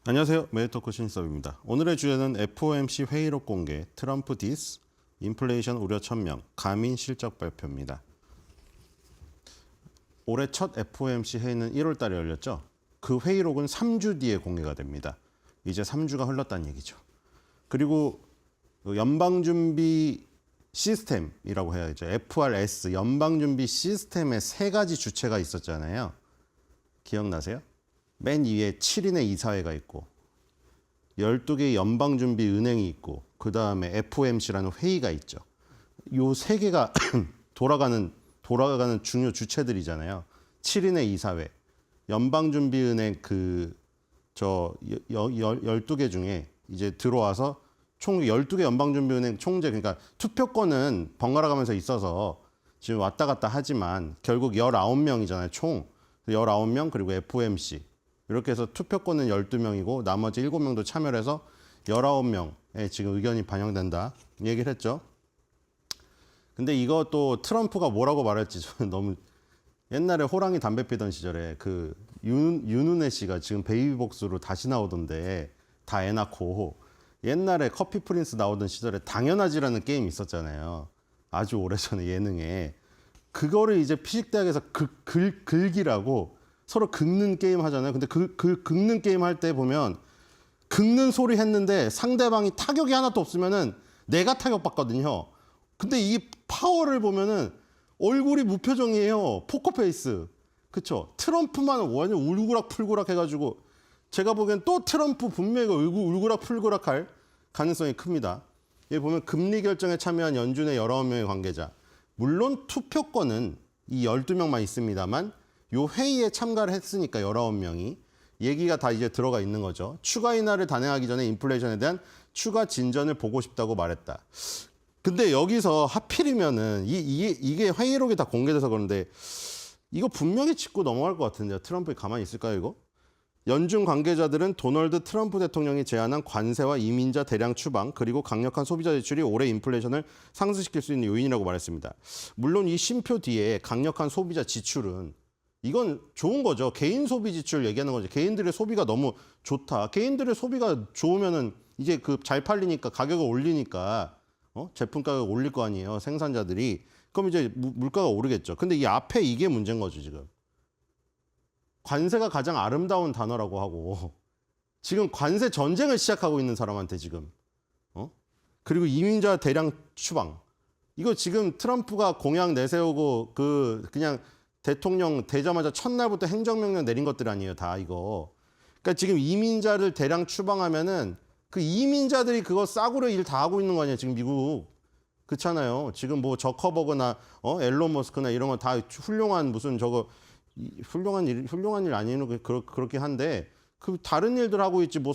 안녕하세요. 메디토크 신섭입니다. 오늘의 주제는 FOMC 회의록 공개, 트럼프 디스, 인플레이션 우려 천명, 가민 실적 발표입니다. 올해 첫 FOMC 회의는 1월 달에 열렸죠. 그 회의록은 3주 뒤에 공개가 됩니다. 이제 3주가 흘렀다는 얘기죠. 그리고 연방준비 시스템이라고 해야죠. FRS, 연방준비 시스템의 세 가지 주체가 있었잖아요. 기억나세요? 맨 위에 7인의 이사회가 있고 12개의 연방준비은행이 있고 그 다음에 FOMC라는 회의가 있죠. 요 세 개가 돌아가는 중요 주체들이잖아요. 7인의 이사회, 연방준비은행 12개 중에 이제 들어와서 총 12개 연방준비은행 총재, 그러니까 투표권은 번갈아 가면서 있어서 지금 왔다 갔다 하지만 결국 19명이잖아요. 총 19명 그리고 FOMC 이렇게 해서 투표권은 12명이고 나머지 7명도 참여를 해서 19명의 지금 의견이 반영된다 얘기를 했죠. 근데 이것도 트럼프가 뭐라고 말할지 저는 너무 옛날에 호랑이 담배 피던 시절에 그 윤은혜 씨가 지금 베이비복스로 다시 나오던데 다 애 낳고 옛날에 커피 프린스 나오던 시절에 당연하지라는 게임 있었잖아요. 아주 오래전에 예능에. 그거를 이제 피식대학에서 긁기라고 서로 긁는 게임 하잖아요. 근데 긁는 게임 할 때 보면 긁는 소리 했는데 상대방이 타격이 하나도 없으면은 내가 타격받거든요. 근데 이 파워를 보면은 얼굴이 무표정이에요. 포커페이스. 그쵸? 트럼프만 완전 울그락풀그락 해가지고 제가 보기엔 또 트럼프 분명히 울그락풀그락 할 가능성이 큽니다. 여기 보면 금리 결정에 참여한 연준의 19명의 관계자. 물론 투표권은 이 12명만 있습니다만 요 회의에 참가를 했으니까 19명이 얘기가 다 이제 들어가 있는 거죠. 추가 인하를 단행하기 전에 인플레이션에 대한 추가 진전을 보고 싶다고 말했다. 근데 여기서 하필이면은 이게 회의록이 다 공개돼서 그런데 이거 분명히 짚고 넘어갈 것 같은데요. 트럼프 가만히 있을까요, 이거? 연준 관계자들은 도널드 트럼프 대통령이 제안한 관세와 이민자 대량 추방 그리고 강력한 소비자 지출이 올해 인플레이션을 상승시킬 수 있는 요인이라고 말했습니다. 물론 이 쉼표 뒤에 강력한 소비자 지출은 이건 좋은 거죠. 개인 소비 지출 얘기하는 거죠. 개인들의 소비가 너무 좋다. 개인들의 소비가 좋으면은 이제 그 잘 팔리니까 가격을 올리니까 제품 가격 올릴 거 아니에요. 생산자들이. 그럼 이제 물가가 오르겠죠. 근데 이 앞에 이게 문제인 거죠, 지금. 관세가 가장 아름다운 단어라고 하고 지금 관세 전쟁을 시작하고 있는 사람한테 지금 그리고 이민자 대량 추방 이거 지금 트럼프가 공약 내세우고 그냥 대통령 되자마자 첫날부터 행정명령 내린 것들 아니에요, 다 이거. 그러니까 지금 이민자를 대량 추방하면은 그 이민자들이 그거 싸구려 일 다 하고 있는 거 아니에요, 지금 미국. 그렇잖아요. 지금 뭐 저커버그나 앨런 머스크나 이런 거 다 훌륭한 무슨 저거 훌륭한 일 아니에요. 그렇긴 한데 그 다른 일들 하고 있지 뭐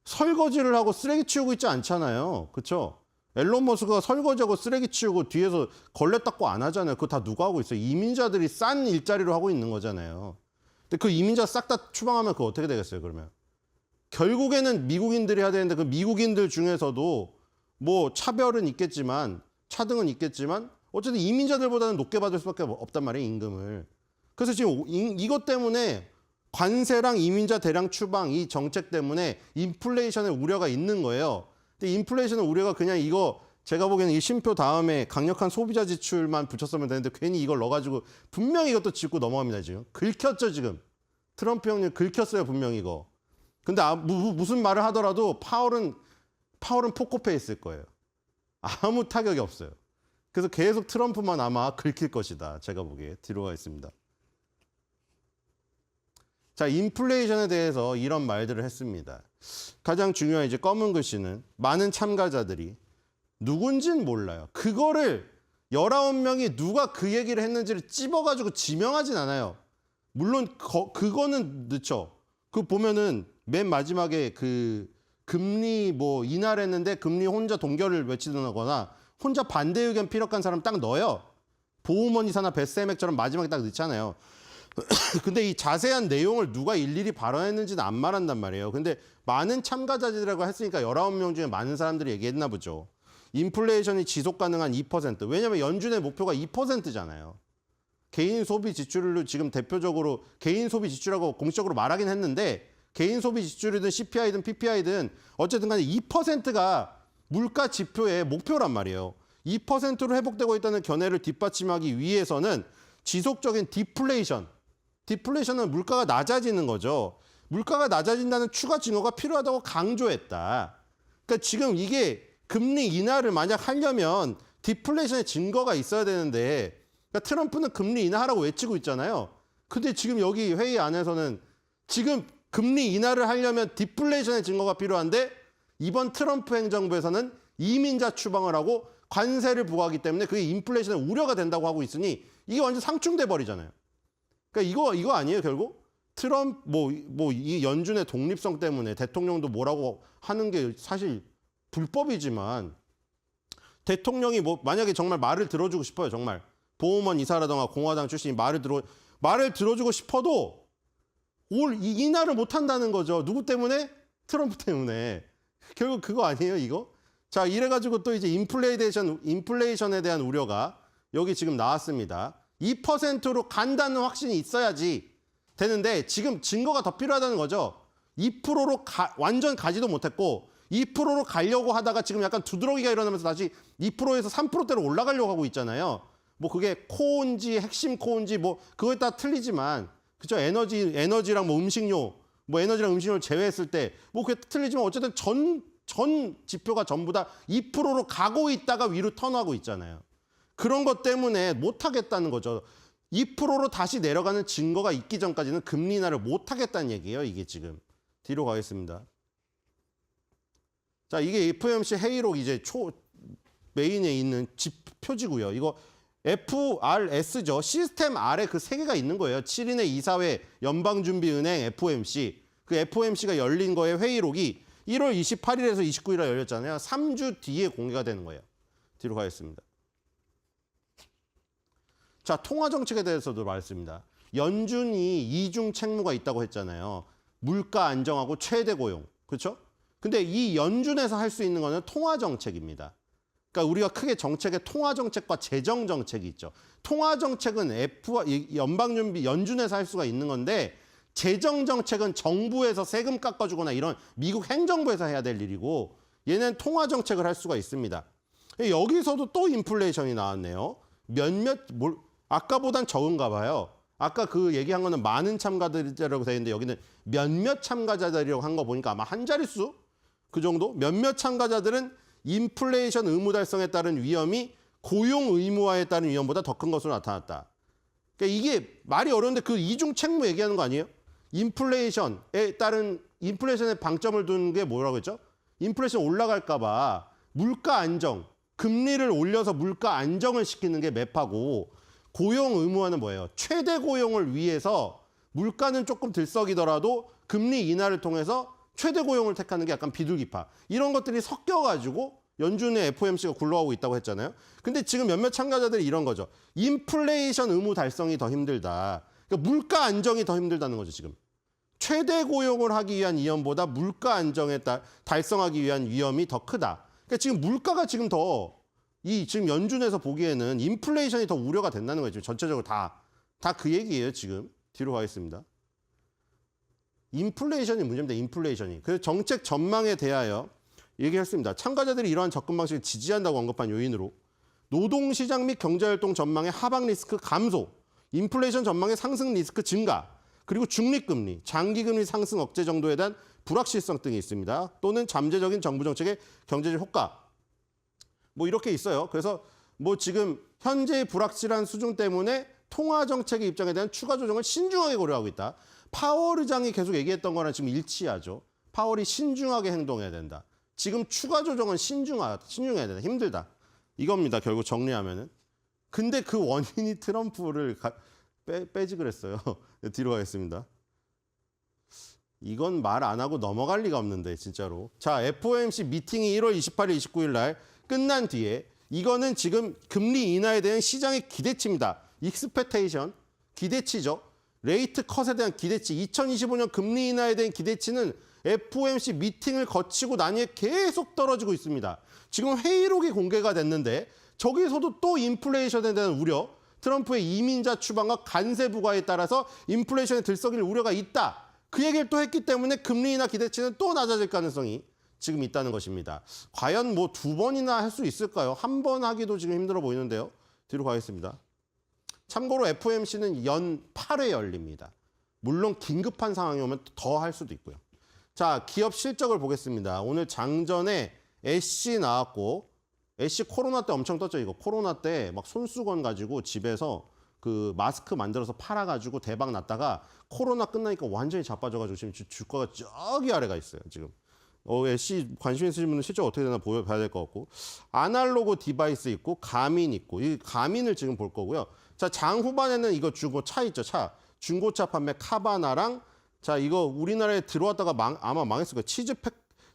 설거지를 하고 쓰레기 치우고 있지 않잖아요. 그렇죠? 앨런 머스크가 설거지하고 쓰레기 치우고 뒤에서 걸레 닦고 안 하잖아요. 그거 다 누가 하고 있어요? 이민자들이 싼 일자리로 하고 있는 거잖아요. 근데 그 이민자 싹 다 추방하면 그거 어떻게 되겠어요, 그러면? 결국에는 미국인들이 해야 되는데 그 미국인들 중에서도 뭐 차별은 있겠지만 차등은 있겠지만 어쨌든 이민자들보다는 높게 받을 수밖에 없단 말이에요, 임금을. 그래서 지금 이것 때문에 관세랑 이민자 대량 추방 이 정책 때문에 인플레이션의 우려가 있는 거예요. 근데 인플레이션의 우려가 그냥 이거 제가 보기에는 이 쉼표 다음에 강력한 소비자 지출만 붙였으면 되는데 괜히 이걸 넣어가지고 분명히 이것도 짚고 넘어갑니다, 지금. 긁혔죠, 지금. 트럼프 형님 긁혔어요, 분명히 이거. 근데 무슨 말을 하더라도 파월은 포커페이스일 거예요. 아무 타격이 없어요. 그래서 계속 트럼프만 아마 긁힐 것이다, 제가 보기에. 뒤로 가겠습니다. 자, 인플레이션에 대해서 이런 말들을 했습니다. 가장 중요한 이제 검은 글씨는 많은 참가자들이 누군진 몰라요. 그거를 19명이 누가 그 얘기를 했는지를 찝어가지고 지명하진 않아요. 물론 그거는 늦죠. 그 보면은 맨 마지막에 그 금리 뭐 인하를 했는데 금리 혼자 동결을 외치거나 혼자 반대 의견 피력한 사람 딱 넣어요. 보호머니사나 베스엠액처럼 마지막에 딱 넣잖아요. 근데 이 자세한 내용을 누가 일일이 발언했는지는 안 말한단 말이에요. 근데 많은 참가자들이라고 했으니까 19명 중에 많은 사람들이 얘기했나 보죠. 인플레이션이 지속 가능한 2%. 왜냐면 연준의 목표가 2%잖아요. 개인 소비 지출을 지금 대표적으로 개인 소비 지출하고 공식적으로 말하긴 했는데 개인 소비 지출이든 CPI든 PPI든 어쨌든 간에 2%가 물가 지표의 목표란 말이에요. 2%로 회복되고 있다는 견해를 뒷받침하기 위해서는 지속적인 디플레이션은 물가가 낮아지는 거죠. 물가가 낮아진다는 추가 증거가 필요하다고 강조했다. 그러니까 지금 이게 금리 인하를 만약 하려면 디플레이션의 증거가 있어야 되는데, 그러니까 트럼프는 금리 인하하라고 외치고 있잖아요. 근데 지금 여기 회의 안에서는 지금 금리 인하를 하려면 디플레이션의 증거가 필요한데, 이번 트럼프 행정부에서는 이민자 추방을 하고 관세를 부과하기 때문에 그게 인플레이션의 우려가 된다고 하고 있으니 이게 완전 상충돼 버리잖아요. 그러니까 이거 아니에요, 결국? 트럼프 이 연준의 독립성 때문에 대통령도 뭐라고 하는 게 사실 불법이지만, 대통령이 만약에 정말 말을 들어주고 싶어요, 정말. 보우먼 이사라던가 공화당 출신이 말을 들어주고 싶어도 인하를 못 한다는 거죠. 누구 때문에? 트럼프 때문에. 결국 그거 아니에요, 이거? 자, 이래가지고 또 이제 인플레이션에 대한 우려가 여기 지금 나왔습니다. 2%로 간다는 확신이 있어야지 되는데 지금 증거가 더 필요하다는 거죠. 2%로 완전 가지도 못했고 2%로 가려고 하다가 지금 약간 두드러기가 일어나면서 다시 2%에서 3%대로 올라가려고 하고 있잖아요. 그게 코어인지 핵심 코어인지 그거에 따라 틀리지만, 그죠? 에너지랑 음식료를 제외했을 때 그게 틀리지만 어쨌든 전 지표가 전부 다 2%로 가고 있다가 위로 턴하고 있잖아요. 그런 것 때문에 못 하겠다는 거죠. 2%로 다시 내려가는 증거가 있기 전까지는 금리 인하를 못 하겠다는 얘기예요, 이게 지금. 뒤로 가겠습니다. 자, 이게 FOMC 회의록 이제 메인에 있는 표지고요. 이거 FRS죠. 시스템 R에 그 세 개가 있는 거예요. 7인의 이사회, 연방준비은행, FOMC. 그 FOMC가 열린 거에 회의록이 1월 28일에서 29일에 열렸잖아요. 3주 뒤에 공개가 되는 거예요. 뒤로 가겠습니다. 자, 통화정책에 대해서도 말했습니다. 연준이 이중 책무가 있다고 했잖아요. 물가 안정하고 최대 고용. 그렇죠? 근데 이 연준에서 할 수 있는 거는 통화정책입니다. 그러니까 우리가 크게 정책에 통화정책과 재정정책이 있죠. 통화정책은 연준에서 할 수가 있는 건데, 재정정책은 정부에서 세금 깎아주거나 이런 미국 행정부에서 해야 될 일이고, 얘는 통화정책을 할 수가 있습니다. 여기서도 또 인플레이션이 나왔네요. 아까보단 적은가 봐요. 아까 그 얘기한 거는 많은 참가자들이라고 되어 있는데 여기는 몇몇 참가자들이라고 한 거 보니까 아마 한 자릿수? 그 정도? 몇몇 참가자들은 인플레이션 의무 달성에 따른 위험이 고용 의무화에 따른 위험보다 더 큰 것으로 나타났다. 그러니까 이게 말이 어려운데 그 이중 책무 얘기하는 거 아니에요? 인플레이션에 방점을 둔 게 뭐라고 했죠? 인플레이션 올라갈까 봐 물가 안정, 금리를 올려서 물가 안정을 시키는 게 매파고, 고용 의무화는 뭐예요? 최대 고용을 위해서 물가는 조금 들썩이더라도 금리 인하를 통해서 최대 고용을 택하는 게 약간 비둘기파. 이런 것들이 섞여가지고 연준의 FOMC가 굴러가고 있다고 했잖아요. 근데 지금 몇몇 참가자들이 이런 거죠. 인플레이션 의무 달성이 더 힘들다. 그러니까 물가 안정이 더 힘들다는 거죠, 지금. 최대 고용을 하기 위한 위험보다 물가 안정에 달성하기 위한 위험이 더 크다. 그러니까 지금 물가가 지금 지금 연준에서 보기에는 인플레이션이 더 우려가 된다는 거예요. 지금 전체적으로 다 그 얘기예요, 지금. 뒤로 가겠습니다. 인플레이션이 문제입니다, 인플레이션이. 그래서 정책 전망에 대하여 얘기했습니다. 참가자들이 이러한 접근 방식을 지지한다고 언급한 요인으로 노동시장 및 경제활동 전망의 하방 리스크 감소, 인플레이션 전망의 상승 리스크 증가, 그리고 중립금리, 장기금리 상승 억제 정도에 대한 불확실성 등이 있습니다. 또는 잠재적인 정부 정책의 경제적 효과. 이렇게 있어요. 그래서 지금 현재의 불확실한 수준 때문에 통화 정책의 입장에 대한 추가 조정을 신중하게 고려하고 있다. 파월 의장이 계속 얘기했던 거랑 지금 일치하죠. 파월이 신중하게 행동해야 된다. 지금 추가 조정은 신중해야 된다. 힘들다. 이겁니다. 결국 정리하면은. 근데 그 원인이 트럼프를 빼지 그랬어요. 뒤로 가겠습니다. 이건 말 안 하고 넘어갈 리가 없는데, 진짜로. 자, FOMC 미팅이 1월 28일, 29일 날 끝난 뒤에 이거는 지금 금리 인하에 대한 시장의 기대치입니다. 익스펙테이션, 기대치죠. 레이트 컷에 대한 기대치, 2025년 금리 인하에 대한 기대치는 FOMC 미팅을 거치고 난 후에 계속 떨어지고 있습니다. 지금 회의록이 공개가 됐는데 저기서도 또 인플레이션에 대한 우려, 트럼프의 이민자 추방과 관세 부과에 따라서 인플레이션에 들썩일 우려가 있다. 그 얘기를 또 했기 때문에 금리 인하 기대치는 또 낮아질 가능성이 지금 있다는 것입니다. 과연 뭐 2번이나 할 수 있을까요? 한 번 하기도 지금 힘들어 보이는데요. 뒤로 가겠습니다. 참고로 FOMC는 연 8회 열립니다. 물론 긴급한 상황이 오면 더 할 수도 있고요. 자, 기업 실적을 보겠습니다. 오늘 장전에 애쉬 나왔고, 애쉬 코로나 때 엄청 떴죠. 이거 코로나 때 막 손수건 가지고 집에서 그 마스크 만들어서 팔아가지고 대박 났다가 코로나 끝나니까 완전히 자빠져가지고 지금 주가가 저기 아래가 있어요. 지금. 애쉬 관심 있으신 분은 실적 어떻게 되나 봐야 될 것 같고, 아날로그 디바이스 있고 가민 있고, 이 가민을 지금 볼 거고요. 자, 장 후반에는 이거 차 있죠. 차. 중고차 판매 카바나랑, 자, 이거 우리나라에 들어왔다가 아마 망했을 거예요.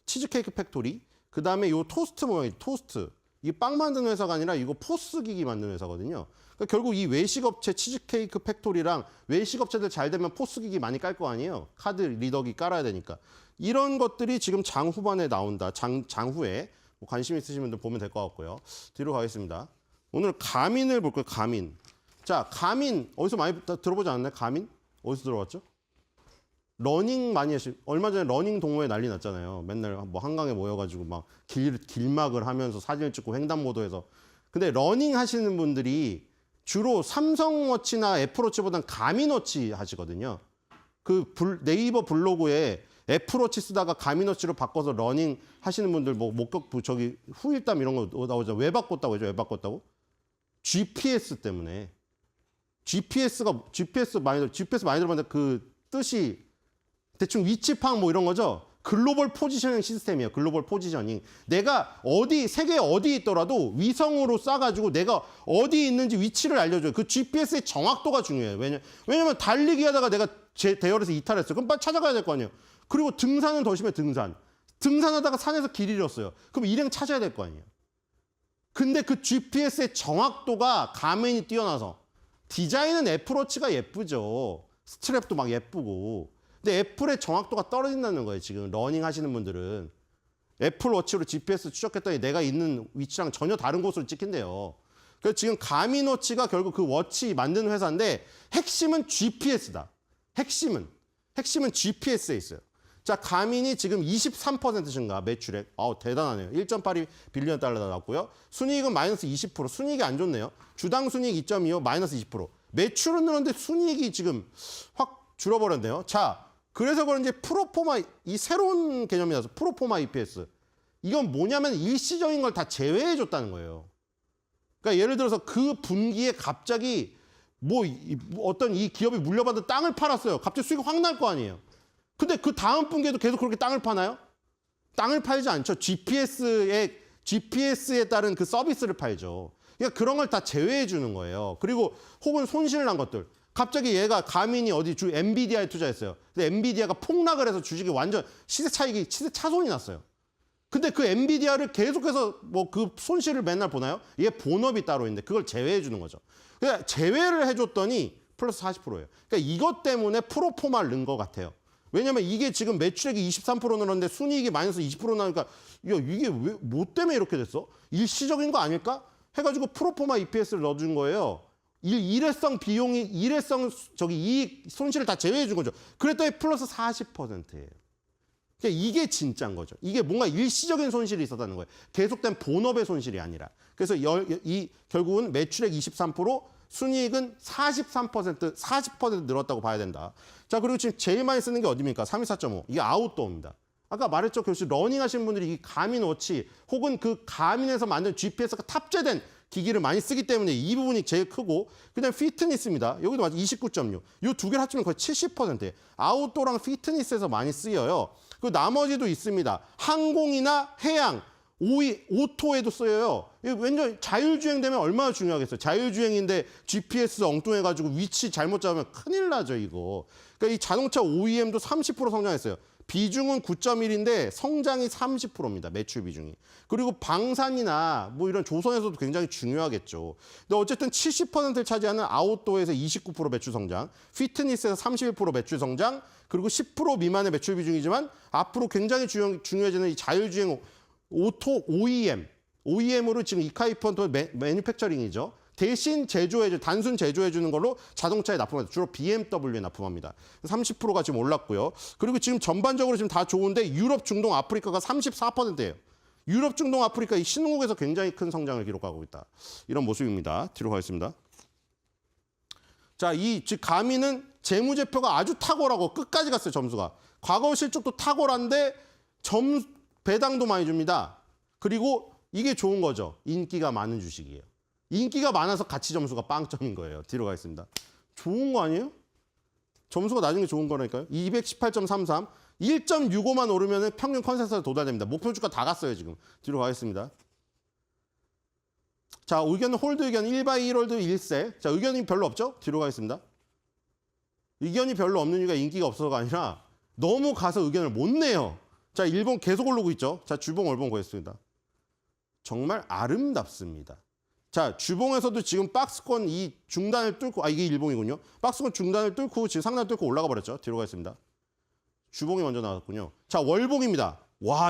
치즈케이크 팩토리. 그 다음에 요 토스트 모양이 토스트. 이 빵 만드는 회사가 아니라 이거 포스 기기 만드는 회사거든요. 그러니까 결국 이 외식업체 치즈케이크 팩토리랑 외식업체들 잘 되면 포스 기기 많이 깔 거 아니에요. 카드 리더기 깔아야 되니까. 이런 것들이 지금 장 후반에 나온다. 장후에. 뭐 관심 있으신 분들 보면 될 것 같고요. 뒤로 가겠습니다. 오늘 가민을 볼 거예요. 가민. 자, 가민 어디서 많이 들어보지 않았나요? 가민? 어디서 들어봤죠? 러닝 많이 얼마 전에 러닝 동호회 난리 났잖아요. 맨날 뭐 한강에 모여가지고 막 길막을 하면서 사진을 찍고 횡단보도에서. 근데 러닝 하시는 분들이 주로 삼성워치나 애플워치보다는 가민워치 하시거든요. 그 네이버 블로그에 애플워치 쓰다가 가민워치로 바꿔서 러닝 하시는 분들 뭐 저기 후일담 이런 거 나오죠. 왜 바꿨다고 하죠? 왜 바꿨다고? GPS 때문에. GPS 많이 들어봤는데 그 뜻이 대충 위치 파악 뭐 이런 거죠. 글로벌 포지셔닝 시스템이에요. 글로벌 포지셔닝. 내가 세계 어디 있더라도 위성으로 쏴가지고 내가 어디 있는지 위치를 알려줘요. 그 GPS의 정확도가 중요해요. 왜냐면 달리기 하다가 내가 제 대열에서 이탈했어요. 그럼 빨리 찾아가야 될 거 아니에요. 그리고 등산은 더 심해, 등산. 등산하다가 산에서 길 잃었어요. 그럼 일행 찾아야 될 거 아니에요. 근데 그 GPS의 정확도가 가민이 뛰어나서 디자인은 애플워치가 예쁘죠. 스트랩도 막 예쁘고. 근데 애플의 정확도가 떨어진다는 거예요. 지금 러닝 하시는 분들은. 애플워치로 GPS 추적했더니 내가 있는 위치랑 전혀 다른 곳으로 찍힌대요. 그래서 지금 가민워치가 결국 그 워치 만드는 회사인데 핵심은 GPS다. 핵심은 GPS에 있어요. 자, 가민이 지금 23% 증가, 매출액. 대단하네요. 1.82 빌리언 달러 나왔고요. 순이익은 마이너스 20%. 순이익이 안 좋네요. 주당 순이익 2.25, 마이너스 20%. 매출은 늘었는데 순이익이 지금 확 줄어버렸네요. 자, 그래서 그런지 프로포마, 이 새로운 개념이라서 프로포마 EPS. 이건 뭐냐면 일시적인 걸 다 제외해줬다는 거예요. 그러니까 예를 들어서 그 분기에 갑자기 어떤 이 기업이 물려받은 땅을 팔았어요. 갑자기 수익이 확 날 거 아니에요. 근데 그 다음 분기에도 계속 그렇게 땅을 파나요? 땅을 팔지 않죠. GPS에 따른 그 서비스를 팔죠. 그러니까 그런 걸 다 제외해 주는 거예요. 그리고 혹은 손실 난 것들. 갑자기 얘가 가민이 엔비디아에 투자했어요. 근데 엔비디아가 폭락을 해서 주식이 완전 시세 차손이 났어요. 근데 그 엔비디아를 계속해서 그 손실을 맨날 보나요? 얘 본업이 따로 있는데 그걸 제외해 주는 거죠. 그러니까 제외를 해줬더니 플러스 40%예요. 그러니까 이것 때문에 프로포마를 넣은 것 같아요. 왜냐면 이게 지금 매출액이 23% 늘었는데 순이익이 마이너스 20% 나니까 이게 뭐 때문에 이렇게 됐어? 일시적인 거 아닐까? 해가지고 프로포마 EPS를 넣어준 거예요. 일회성 이익 손실을 다 제외해 준 거죠. 그랬더니 플러스 40%예요. 그러니까 이게 진짜인 거죠. 이게 뭔가 일시적인 손실이 있었다는 거예요. 계속된 본업의 손실이 아니라. 그래서 결국은 매출액 23%, 순이익은 40% 늘었다고 봐야 된다. 자, 그리고 지금 제일 많이 쓰는 게 어디입니까? 324.5. 이게 아웃도어입니다. 아까 말했죠. 결국 러닝 하시는 분들이 이 가민워치 혹은 그 가민에서 만든 GPS가 탑재된 기기를 많이 쓰기 때문에 이 부분이 제일 크고, 그다음 피트니스입니다. 여기도 마찬가지 29.6. 이 두 개를 합치면 거의 70%예요. 아웃도어랑 피트니스에서 많이 쓰여요. 그 나머지도 있습니다. 항공이나 해양, 오토에도 쓰여요. 왠지 자율주행 되면 얼마나 중요하겠어요. 자율주행인데 GPS 엉뚱해가지고 위치 잘못 잡으면 큰일 나죠, 이거. 그러니까 이 자동차 OEM도 30% 성장했어요. 비중은 9.1인데 성장이 30%입니다. 매출 비중이. 그리고 방산이나 이런 조선에서도 굉장히 중요하겠죠. 근데 어쨌든 70%를 차지하는 아웃도어에서 29% 매출 성장, 피트니스에서 31% 매출 성장, 그리고 10% 미만의 매출 비중이지만 앞으로 굉장히 중요해지는 이 자율주행 오토 OEM으로 지금 이카이펀트 매뉴팩처링이죠. 대신 단순 제조해 주는 걸로 자동차에 납품합니다. 주로 BMW에 납품합니다. 30%가 지금 올랐고요. 그리고 지금 전반적으로 지금 다 좋은데 유럽, 중동, 아프리카가 34%예요. 유럽, 중동, 아프리카 이 신흥국에서 굉장히 큰 성장을 기록하고 있다. 이런 모습입니다. 뒤로 가겠습니다. 자, 즉 가미는 재무제표가 아주 탁월하고 끝까지 갔어요, 점수가. 과거 실적도 탁월한데 배당도 많이 줍니다. 그리고 이게 좋은 거죠. 인기가 많은 주식이에요. 인기가 많아서 가치 점수가 빵점인 거예요. 뒤로 가겠습니다. 좋은 거 아니에요? 점수가 낮은 게 좋은 거라니까요. 218.33, 1.65만 오르면 평균 컨센서스 도달됩니다. 목표 주가 다 갔어요, 지금. 뒤로 가겠습니다. 자, 의견은 홀드 의견 1바이 1홀드 1세. 자, 의견이 별로 없죠? 뒤로 가겠습니다. 의견이 별로 없는 이유가 인기가 없어서가 아니라 너무 가서 의견을 못 내요. 자, 일본 계속 오르고 있죠. 자, 주봉 월봉 보겠습니다. 정말 아름답습니다. 자, 주봉에서도 지금 박스권 이 중단을 뚫고, 이게 일봉이군요. 박스권 중단을 뚫고 지금 상단을 뚫고 올라가 버렸죠. 뒤로 가겠습니다. 주봉이 먼저 나왔군요. 자, 월봉입니다. 와,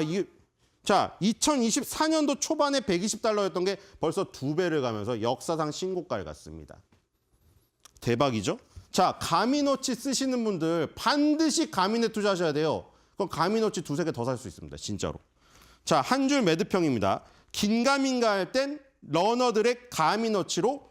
자, 2024년도 초반에 120달러였던 게 벌써 2배를 가면서 역사상 신고가를 갔습니다. 대박이죠? 자, 가미노치 쓰시는 분들 반드시 가미에 투자하셔야 돼요. 그럼 가미노치 2-3개 더 살 수 있습니다. 진짜로. 자, 한 줄 매듭형입니다. 긴가민가 할 땐 러너들의 가미노치로